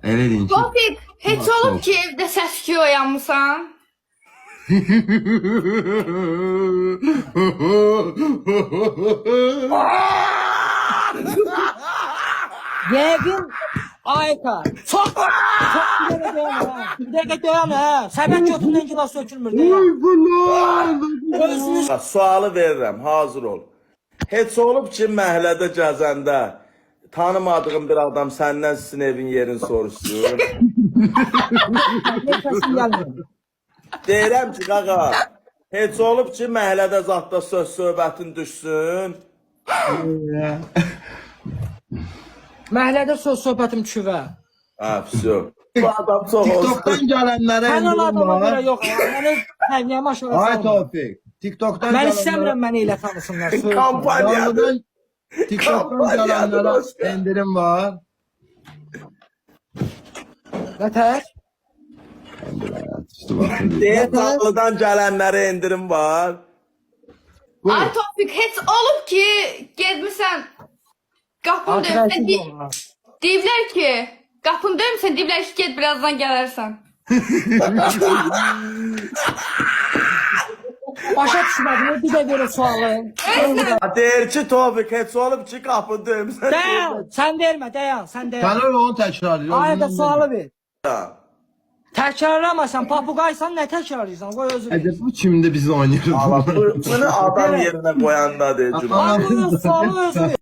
Elə deyin ki. Topik, heç olub ki evdə səs-küy oyanmısan? Yəqin Ayka. Çok bir dəqiqə dayan ha. Bir dəqiqə dayan ha. Səbət götündən gilas sökülmür dayan. Bu lan. Özünüz Sualı verirəm, hazır ol. Heç olub ki, məhəllədə gəzəndə tanımadığın bir adam səndən sizin evin yerini soruşsun. kəsin gəlmir. Deyirəm ki, qaqa, heç olub ki, məhəllədə zatda söz-söhbətin düşsün. Məhəllədə söz-söhbətim düşüvə. Ha, püsü. Bu adam çox olsun. TikTok'tan gelenlere Mən o indirim adama görə var. yox. Mənə həviyəm aşağı Ay salma. Topik. TikTok'tan Mən gelenlere. istəmirəm məni ilə tanısınlar. Kampanya. Yanlıdan TikTok'tan Kampanyadır gelenlere hoş geldin. indirim var. Nətər? Deyir, Dağlıdan gələnlərə indirim var. Ay Topik, heç olub ki gedmirsən qapını döymüsən. Deyiblər ki, qapını döymüsən, deyiblər ki, get birazdan gələrsən. Başa düşmədim. Bir də verin sualı. Deyir ki, Topik, heç olub ki, qapını döymüsən. Dayan. Sən vermə, dayan. Sən dayan. Sen öyle onu tekrarlıyor. Ayda sualı ver. Deyir. Təkrarlamasan, papuqaysan nə təkrarlayırsan? Qoy özü ver. Bu kimde biz oynuyoruz? Bunu adam yerine koyanda deyir. Ay, qoy sualı özü ver.